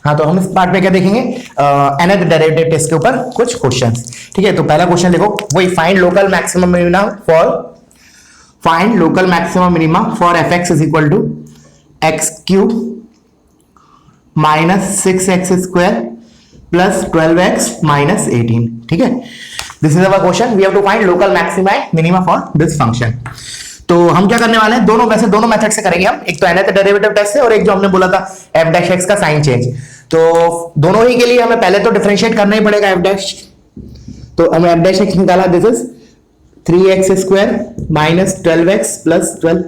हाँ, तो हम इस पार्ट में क्या देखेंगे, nth डेरिवेटिव टेस्ट के ऊपर कुछ क्वेश्चंस। ठीक है, तो पहला क्वेश्चन देखो, वही find local maximum minima for fx is equal to x cube minus 6x² plus 12x minus 18। ठीक है, this is our question, we have to find local maxima minima for this function. तो हम क्या करने वाले हैं, दोनों मेथड से करेंगे हम, एक तो nth डेरिवेटिव टेस्ट से और एक जो हमने बोला था f डैश x का साइन चेंज। तो दोनों ही के लिए हमें पहले तो डिफरेंशिएट करना ही पड़ेगा f डैश। तो हमने f डैश x निकाला, this is 3x² minus 12x plus 12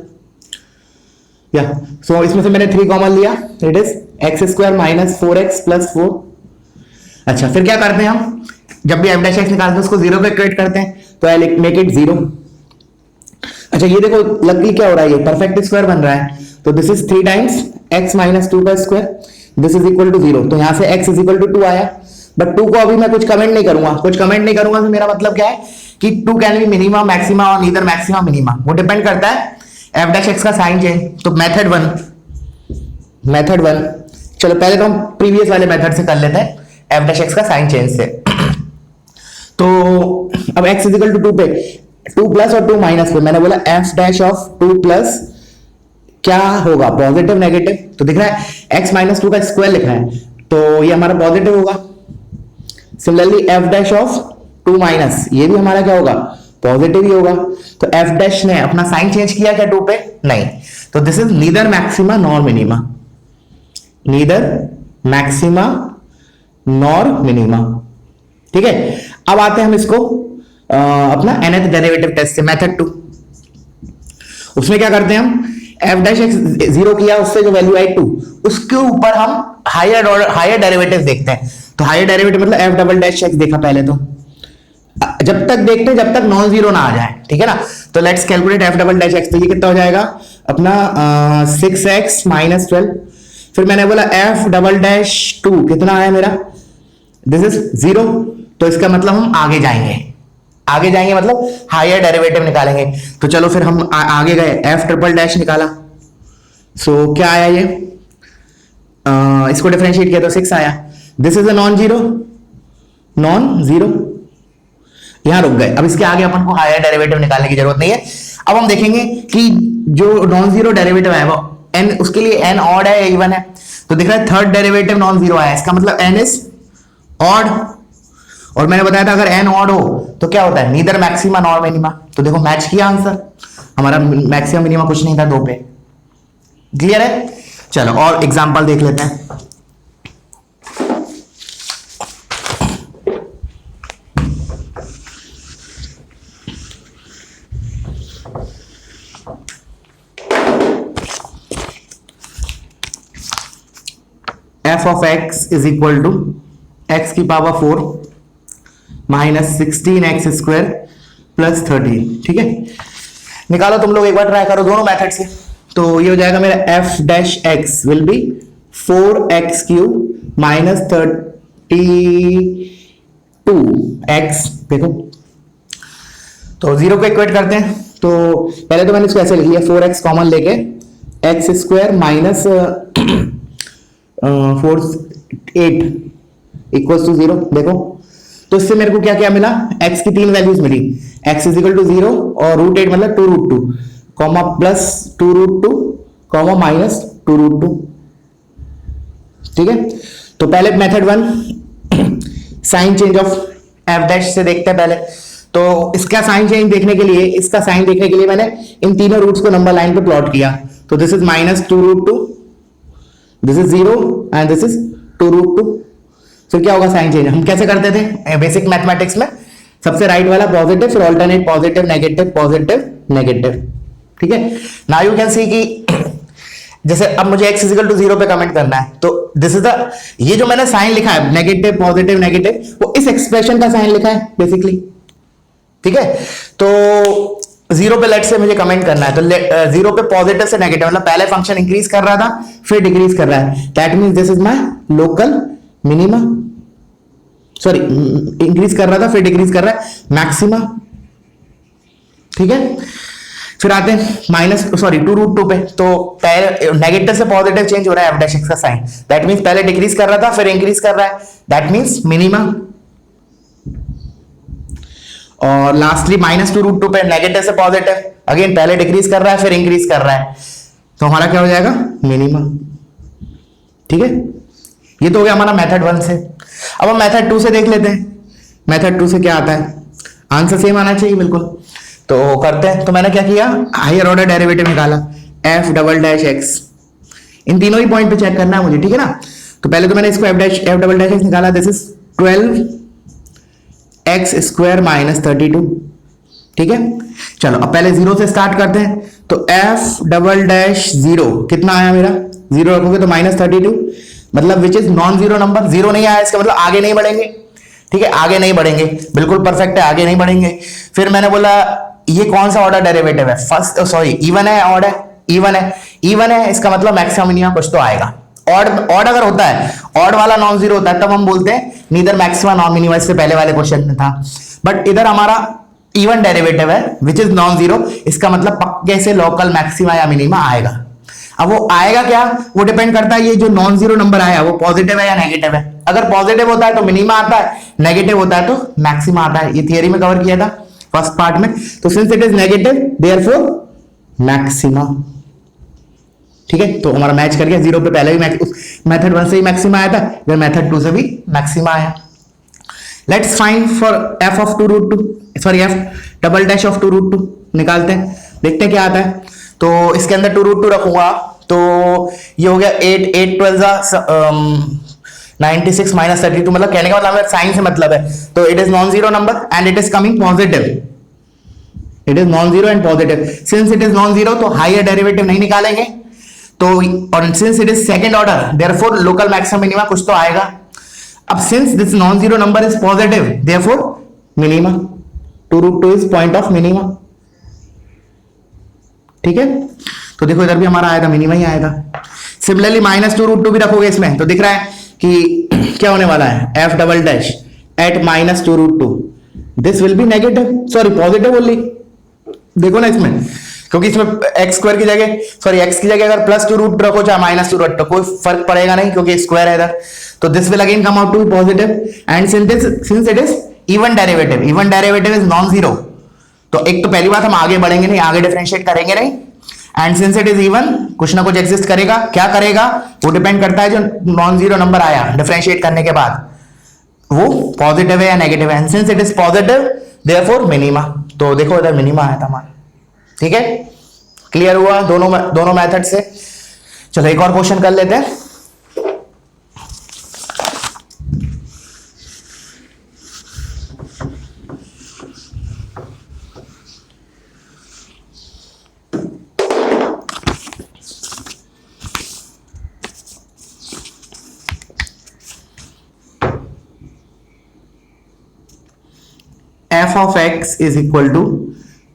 या सो इसमें से मैंने 3 कॉमन लिया, it is x² minus 4x plus 4। अच्छा, फिर क्या करते हैं हम, जब भी f डैश x निकालते हैं उसको 0 पे इक्वेट करते हैं, तो आई मेक इट 0। अच्छा, ये देखो लकीली क्या हो रहा है, ये परफेक्ट स्क्वायर बन रहा है, तो this is 3 times x minus 2 का square, this is equal to 0। तो यहां से x इज इक्वल टू 2 आया, बट 2 को अभी मैं कुछ कमेंट नहीं करूंगा, तो मेरा मतलब क्या है कि 2 कैन बी मिनिमा मैक्सिमा और नीदर मैक्सिमा मिनिमा, वो डिपेंड करता है f डैश x का साइन चेंज। तो मेथड वन, चलो पहले तो हम प्रीवियस वाले मेथड से कर लेते हैं f डैश x का साइन चेंज से। तो अब x इज इक्वल टू 2 पे 2 प्लस और 2 माइनस पे मैंने बोला f डैश ऑफ 2 प्लस क्या होगा, पॉजिटिव नेगेटिव। तो दिख रहा है x माइनस 2 का स्क्वायर लिखा है, तो ये हमारा पॉजिटिव होगा। Similarly f dash of 2 minus, ये भी हमारा क्या होगा, पॉजिटिव ही होगा। तो f डैश ने अपना साइन चेंज किया क्या 2 पे, नहीं। तो this is neither maxima nor minima, ठीक है। अब आते हैं हम इसको अपना nth डेरिवेटिव टेस्ट से, मेथड 2। उसमें क्या करते हैं हम, f डैश x 0 किया, उससे जो वैल्यू आई 2, उसके ऊपर हम हायर डेरिवेटिव देखते हैं। तो हायर डेरिवेटिव मतलब f डबल डैश x देखा पहले, तो जब तक देखते हैं जब तक नॉन जीरो ना आ जाए, ठीक है ना। तो let's calculate f double dash x, तो ये कितना हो जाएगा अपना 6x माइनस 12। फिर मैंने बोला f डबल डैश 2 कितना आया मेरा, दिस इज 0। तो इसका मतलब हम आगे जाएंगे मतलब हायर डेरिवेटिव निकालेंगे। तो चलो फिर हम आगे गए, f ट्रिपल डैश निकाला, सो क्या आया ये, इसको डिफरेंशिएट किया तो 6 आया। This is a non zero, यहां रुक गए। अब इसके आगे अपन को हायर डेरिवेटिव निकालने की जरूरत नहीं है। अब हम देखेंगे कि जो नॉन जीरो डेरिवेटिव है वो n, उसके लिए n ऑड है या इवन है। तो दिख रहा है थर्ड डेरिवेटिव नॉन जीरो आया, इसका मतलब n इज ऑड। और मैंने बताया था अगर n ऑड हो तो क्या होता है, नीदर मैक्सिमा नॉर मिनिमा। तो देखो मैच किया आंसर, हमारा मैक्सिमम मिनिमा कुछ नहीं था 2 पे। क्लियर है, चलो और एग्जांपल देख लेते हैं। f of x is equal to x की पावर 4 माइनस 16x² प्लस 13। ठीक है, निकालो तुम लोग, एक बार ट्राई करो दोनों मेथड से। तो ये हो जाएगा मेरा f dash x will be 4x³ minus 32x। देखो तो 0 को इक्वेट करते हैं, तो पहले तो मैंने इसको ऐसे लिख लिया, 4x कॉमन लेके x² माइनस 8 इक्वल्स टू 0। देखो तो इससे मेरे को क्या क्या मिला, x की 3 वैल्यूज मिली, x इज इक्वल टू 0 और √8 मतलब 2√2 कॉमा प्लस 2√2 कॉमा माइनस 2√2। ठीक है, तो पहले method 1 sign change of f dash से देखते हैं पहले। तो इसका साइन चेंज देखने के लिए, इसका साइन देखने के लिए मैंने इन तीनों रूट्स को नंबर लाइन पे प्लॉट किया। तो this is minus 2√2, this is 0 and this is 2√2। फिर क्या होगा साइन चेंज, हम कैसे करते थे बेसिक मैथमेटिक्स में, सबसे राइट वाला पॉजिटिव, फिर ऑल्टरनेट पॉजिटिव नेगेटिव। ठीक है, नाउ यू कैन सी कि जैसे अब मुझे x इक्वल टू 0 पे कमेंट करना है, तो दिस इज द, ये जो मैंने साइन लिखा है नेगेटिव पॉजिटिव नेगेटिव, वो इस एक्सप्रेशन का साइन लिखा है बेसिकली। ठीक है, तो 0 पे लेट से मुझे कमेंट करना है, तो 0 पे पॉजिटिव से नेगेटिव मतलब पहले फंक्शन इंक्रीज कर रहा था फिर डिक्रीज कर रहा है, that means this is my local minima, sorry increase कर रहा था फिर डिक्रीज कर रहा है मैक्सिमा। ठीक है, फिर आते हैं टू रूट टू पे, तो नेगेटिव से पॉजिटिव चेंज हो रहा है एफ डैश एक्स का साइन, दैट मींस पहले डिक्रीज कर रहा था फिर इंक्रीज कर रहा है, दैट मींस मिनिमा। और lastly minus two root two पे नेगेटिव से पॉजिटिव, अगेन पहले डिक्रीज कर रहा है फिर इंक्रीज कर रहा है, तो हमारा क्या हो जाएगा मिनिमा। ठीक है, ये तो हो गया हमारा मेथड 1 से। अब हम मेथड 2 से देख लेते हैं, मेथड 2 से क्या आता है, आंसर सेम आना चाहिए बिल्कुल, तो करते हैं। तो मैंने क्या किया, हायर ऑर्डर डेरिवेटिव निकाला एफ डबल डैश एक्स, इन तीनों ही पॉइंट पे चेक करना है मुझे, ठीक है ना। तो पहले तो मैंने इसको एफ डबल डैश एक्स निकाला, this is 12 x square minus 32, ठीक है। चलो अब पहले जीरो से स्टार्ट करते हैं, तो एफ डबल डैश जीरो कितना आया मेरा, जीरो रखोगे तो माइनस 32, मतलब which is non zero number, zero नहीं आया इसका मतलब आगे नहीं बढ़ेंगे, ठीक है, आगे नहीं बढ़ेंगे, बिल्कुल परफेक्ट है, आगे नहीं बढ़ेंगे। फिर मैंने बोला ये कौन सा ऑर्डर डेरिवेटिव है, फर्स्ट सॉरी इवन है, ऑड है, इवन है, इवन है, इसका मतलब मैक्सिमम मिनिमम कुछ तो आएगा। ऑड अगर होता है, ऑड वाला नॉन जीरो होता है, तब हम बोलते हैं नीदर मैक्सिमा नॉन मिनिमा, इससे पहले वाले क्वेश्चन में था। बट इधर हमारा इवन डेरिवेटिव है विच इज नॉन जीरो, इसका मतलब पक्के से लोकल मैक्सिमा या मिनिमा आएगा। अब वो आएगा क्या, वो डिपेंड करता है ये जो नॉन जीरो नंबर आया वो पॉजिटिव है या नेगेटिव है। अगर पॉजिटिव होता है तो मिनिमा आता है, नेगेटिव होता है तो मैक्सिमा आता है, ये थियरी में कवर किया था फर्स्ट पार्ट में। तो since it is negative therefore maxima, ठीक है, तो हमारा मैच कर गया, जीरो पे पहले भी मेथड 1 से ही मैक्सिमा आया था, फिर मेथड 2 से भी मैक्सिमा आया। Let's find for f of two root two, sorry f double dash of two root two निकालते हैं, देखते हैं क्या आता है। तो इसके अंदर टू रूट टू रखूंगा, तो ये हो गया 8 12 96 माइनस 32, मतलब कहने का मतलब साइन से मतलब है, तो it is non zero number and it is coming positive, it is non zero and positive. Since it is non zero तो हायर डेरिवेटिव नहीं निकालेंगे, तो और since it is second order therefore local maximum minima कुछ तो आएगा। अब since this non zero number is positive therefore minima, two root two is point of minima, ठीक है। तो देखो इधर भी हमारा आएगा मिनिमा ही आएगा। Similarly minus two root two भी रखोगे इसमें, तो दिख रहा है कि क्या होने वाला है, f double dash at minus two root two, this will be negative, sorry positive only, देखो ना इसमें, क्योंकि इसमें एक्स स्क्वायर की जगह, सॉरी एक्स की जगह अगर प्लस टू रूट रखो चाहे माइनस टू रूट, तो कोई फर्क पड़ेगा नहीं क्योंकि स्क्वायर है इधर, तो this will again come out to be positive. And since it is even derivative is non zero, तो एक तो पहली बात हम आगे बढ़ेंगे नहीं, आगे डिफरेंशिएट करेंगे नहीं, and since it is even कुछ ना कुछ एग्जिस्ट करेगा, क्या करेगा वो डिपेंड करता है, जो नॉन जीरो नंबर आया डिफरेंशिएट करने के बाद वो पॉजिटिव है या नेगेटिव है, and since it is positive therefore minima, तो देखो इधर मिनिमा आया था हमारा, ठीक है। क्लियर हुआ दोनों मेथड से। चलो एक और क्वेश्चन कर लेते हैं। F of x is equal to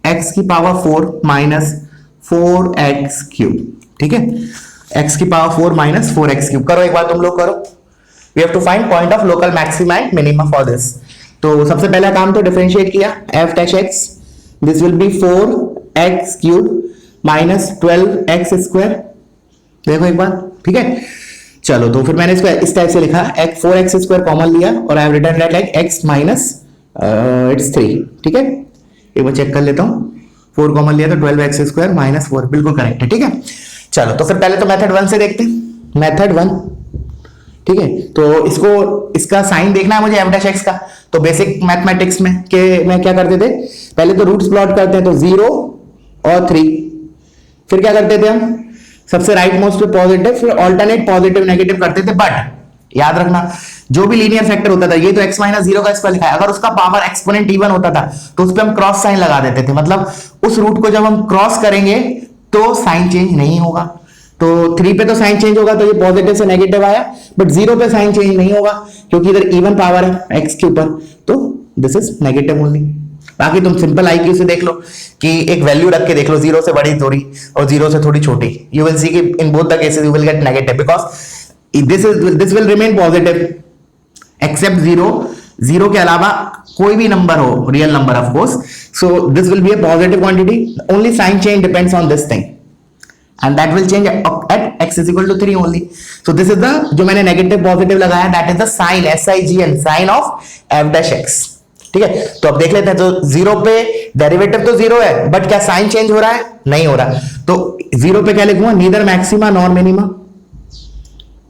x की पावर 4 माइनस 4x क्यूब, ठीक है, x की पावर 4 माइनस 4x क्यूब। करो एक बार तुम लोग करो, we have to find point of local maxima and minima for this. तो सबसे पहला काम तो डिफरेंशिएट किया, f dash x, this will be 4x cube minus 12x square, देखो एक बार, ठीक है। चलो तो फिर मैंने इसको इस टाइप से लिखा, 4x स्क्वायर कॉमन लिया और I have written that like x minus it's 3, ठीक है। एक बार चेक कर लेता हूं, 4 कॉमन लिया तो 12x स्क्वायर माइनस 4, बिल्कुल करेक्ट है, ठीक है। चलो तो फिर पहले तो मेथड 1 से देखते हैं, मेथड 1, ठीक है। तो इसका साइन देखना है मुझे एफ डैश एक्स का, तो बेसिक मैथमेटिक्स में क्या करते थे, पहले तो रूट्स प्लॉट करते हैं, तो 0 और 3, फिर क्या करते थे हम, सबसे राइट मोस्ट पे पॉजिटिव, फिर ऑल्टरनेट पॉजिटिव नेगेटिव करते थे। बट याद रखना जो भी लीनियर फैक्टर होता था, ये तो x माइनस 0 का इस पर लिखा है, अगर उसका पावर एक्सपोनेंट इवन होता था तो उस पर हम क्रॉस साइन लगा देते थे, मतलब उस रूट को जब हम क्रॉस करेंगे तो साइन चेंज नहीं होगा। तो 3 पे तो साइन चेंज होगा, तो ये पॉजिटिव से नेगेटिव आया, बट 0 पे साइन चेंज नहीं होगा क्योंकि इधर इवन पावर है x के ऊपर, तो दिस इज नेगेटिव ओनली। बाकी तुम सिंपल IQ से देख लो कि एक वैल्यू रख के देख लो, 0 से बड़ी थोड़ी और 0 से थोड़ी छोटी, यू विल सी कि in both the cases you will get negative because this will remain positive except 0, zero के अलावा कोई भी नंबर हो, real number of course, so this will be a positive quantity, only sign change depends on this thing and that will change at x is equal to 3 only. So this is the, जो मैंने negative positive लगाया, that is the sign, SIGN, sign of f dash x. ठीक है, तो अब देख लेते हैं। तो जीरो पे डेरिवेटिव तो जीरो है, बट क्या साइन चेंज हो रहा है? नहीं हो रहा। तो जीरो पे क्या लिखूंगा? Neither maxima nor minima,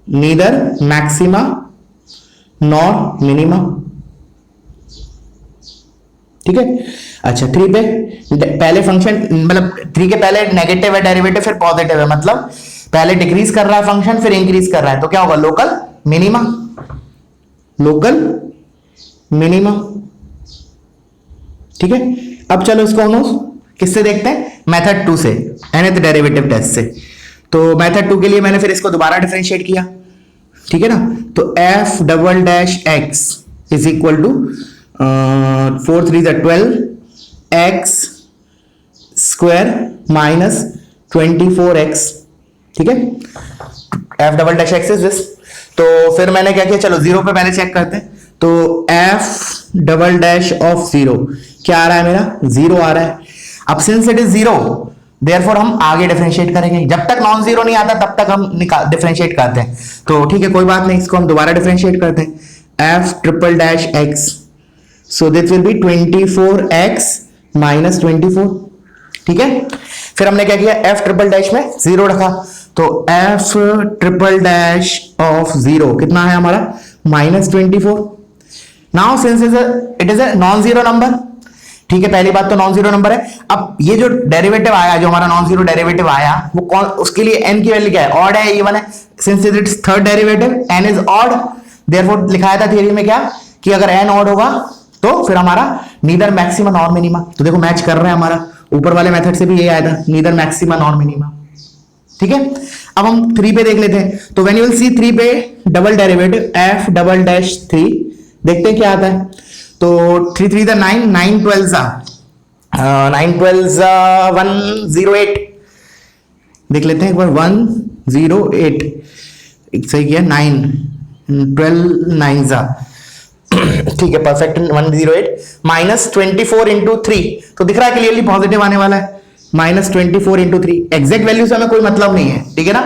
neither maxima nor minima. ठीक है, अच्छा 3 पे पहले फंक्शन, मतलब 3 के पहले नेगेटिव है डेरिवेटिव, फिर पॉजिटिव है, मतलब पहले डिक्रीज कर रहा है फंक्शन, फिर इंक्रीज कर रहा है, तो क्या होगा? Local minima, local minima. ठीक है, अब चलो इसको हम किससे देखते हैं? मेथड 2 से, nth डेरिवेटिव टेस्ट से। तो मेथड 2 के लिए मैंने फिर इसको दोबारा डिफरेंशिएट किया। ठीक है ना, तो f double dash x is equal to 4 3 12 x square minus 24x। ठीक है, f double dash x is this. तो फिर मैंने क्या किया? चलो जीरो पे पहले चेक करते हैं। तो f double dash of zero क्या आ रहा है? मेरा जीरो आ रहा है। अब since it is zero, therefore हम आगे डिफरेंशिएट करेंगे। जब तक नॉन जीरो नहीं आता तब तक हम डिफरेंशिएट करते हैं। तो ठीक है, कोई बात नहीं, इसको हम दोबारा डिफरेंशिएट करते हैं। f triple dash x, so this will be 24x minus 24। ठीक है, फिर हमने क्या किया? f ट्रिपल डैश में जीरो रखा, तो f triple dash of zero कितना है हमारा? -24। Now since it is a non zero number, ठीक है, पहली बात तो नॉन जीरो नंबर है। अब ये जो डेरिवेटिव आया, जो हमारा नॉन जीरो डेरिवेटिव आया, वो कौन, उसके लिए n की वैल्यू क्या है? ऑड है, इवन है। Since it is third derivative, n is odd, therefore लिखाया था थियरी में क्या, कि अगर n ऑड होगा तो फिर हमारा नीदर मैक्सिमा नॉर मिनिमा। तो देखो मैच कर रहा है हमारा, ऊपर वाले मेथड से भी ये आया था, नीदर मैक्सिमा नॉर मिनिमा। ठीक है, अब हम 3 पे देख लेते हैं। तो व्हेन यू विल सी 3 पे double derivative f double dash 3, देखते हैं क्या आता है। तो 3 3 द 9, 9 12 9 12 108। देख लेते हैं एक बार, 108 सही किया, 9 12 9 ठीक है, परफेक्ट। 108 -24 इंटू 3, तो दिख रहा है क्लियरली पॉजिटिव आने वाला है। -24 इंटू 3, एग्जैक्ट वैल्यू से हमें कोई मतलब नहीं है, ठीक है ना,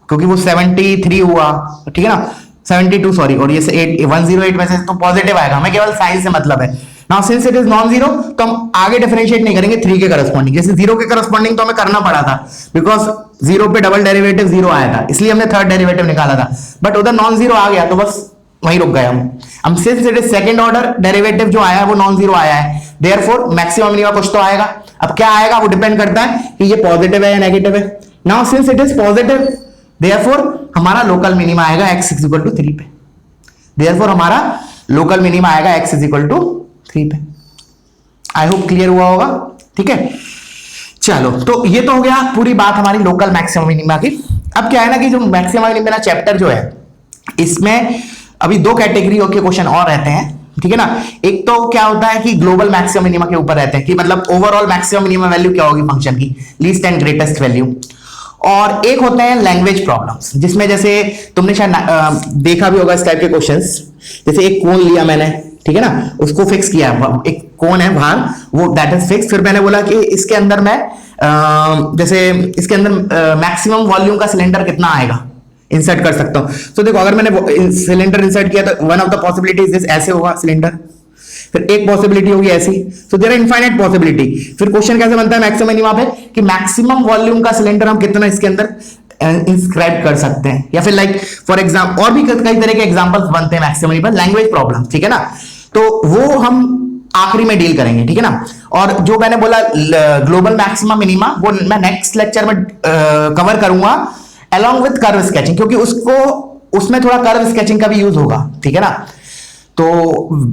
क्योंकि वो 73 हुआ, ठीक है ना, 72 सॉरी, और ये 108 में से तो पॉजिटिव आएगा, हमें केवल साइन से मतलब है। Now since it is non zero, तो हम आगे डिफरेंशिएट नहीं करेंगे 3 के करस्पॉन्डिंग। जैसे 0 के करस्पॉन्डिंग तो हमें करना पड़ा था, बिकॉज 0 पे डबल डेरिवेटिव 0 आया था, इसलिए हमने थर्ड डेरिवेटिव निकाला था, बट उधर नॉन जीरो आ गया तो बस वहीं रुक गए हम। Since it is second order derivative जो आया है वो नॉन जीरो आया है, देयरफॉर मैक्सिमम मिनिमम कुछ तो आएगा। अब क्या आएगा वो डिपेंड करता है कि ये पॉजिटिव है या नेगेटिव है। Now since it is positive, therefore हमारा लोकल मिनिमा आएगा x इज इक्वल टू 3 पे। देयरफॉर हमारा लोकल मिनिमा आएगा x इज इक्वल टू 3 पे। आई होप क्लियर हुआ होगा। ठीक है, चलो, तो ये तो हो गया पूरी बात हमारी लोकल मैक्सिमम मिनिमा की। अब क्या है ना कि जो मैक्सिमम मिनिमा चैप्टर जो है, इसमें अभी 2 कैटेगरी के क्वेश्चन और रहते हैं, ठीक है ना। एक तो क्या होता है कि ग्लोबल मैक्सिमम मिनिमा के ऊपर रहते हैं, कि मतलब ओवरऑल मैक्सिमम मिनिमा वैल्यू क्या होगी फंक्शन की, लीस्ट एंड ग्रेटेस्ट वैल्यू। और एक होते हैं लैंग्वेज प्रॉब्लम्स, जिसमें जैसे तुमने शायद देखा भी होगा इस टाइप के क्वेश्चंस। जैसे एक कोन लिया मैंने, ठीक है ना, उसको फिक्स किया, एक कोन है बाहर, वो दैट इज फिक्स। फिर मैंने बोला कि इसके अंदर मैं जैसे इसके अंदर मैक्सिमम वॉल्यूम का सिलेंडर कितना आएगा, इंसर्ट कर सकता हूं। तो देखो, अगर मैंने सिलेंडर इंसर्ट किया तो one of the possibilities this, ऐसे होगा सिलेंडर, फिर एक पॉसिबिलिटी होगी ऐसी, तो देयर आर इनफाइनाइट पॉसिबिलिटी। फिर क्वेश्चन कैसे बनता है मैक्सिमम मिनिमा पे, कि मैक्सिमम वॉल्यूम का सिलेंडर हम कितना इसके अंदर इंस्क्राइब कर सकते हैं, या फिर लाइक फॉर एग्जाम्पल और भी कई तरह के एग्जांपल्स बनते हैं मैक्सिमम मिनिमा, लैंग्वेज प्रॉब्लम, ठीक है ना। तो वो हम आखिरी में डील करेंगे, ठीक है ना। और जो मैंने बोला ग्लोबल मैक्सिमम मिनिमा, वो मैं नेक्स्ट लेक्चर में कवर करूंगा along with कर्व स्केचिंग, क्योंकि उसमें थोड़ा कर्व स्केचिंग का भी यूज होगा, ठीक है ना। तो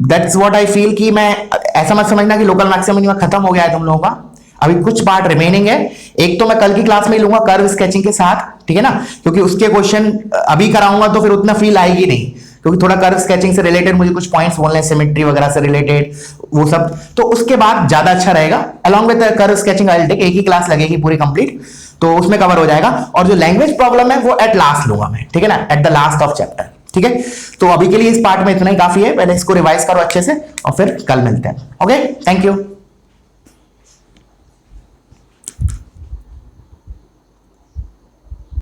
दैट्स व्हाट आई फील, कि मैं ऐसा मत समझना कि लोकल मैक्सिमम मिनिमा खत्म हो गया है तुम लोगों का, अभी कुछ पार्ट रिमेनिंग है। एक तो मैं कल की क्लास में लूंगा कर्व स्केचिंग के साथ, ठीक है ना, क्योंकि उसके क्वेश्चन अभी कराऊंगा तो फिर उतना फील आएगी नहीं, क्योंकि थोड़ा कर्व स्केचिंग से रिलेटेड मुझे कुछ पॉइंट्स बोलने हैं, सिमेट्री वगैरह से रिलेटेड, वो सब, तो उसके बाद ज्यादा अच्छा रहेगा। Along with curve sketching I will take, एक ही क्लास लगेगी पूरी कंप्लीट, तो उसमें कवर हो जाएगा। और जो लैंग्वेज प्रॉब्लम है वो एट लास्ट लूंगा मैं, ठीक है ना, at the last of chapter, ठीक है, तो अभी के लिए इस पार्ट में इतना ही काफी है, पहले इसको रिवाइज करो अच्छे से और फिर कल मिलते हैं। Okay, thank you.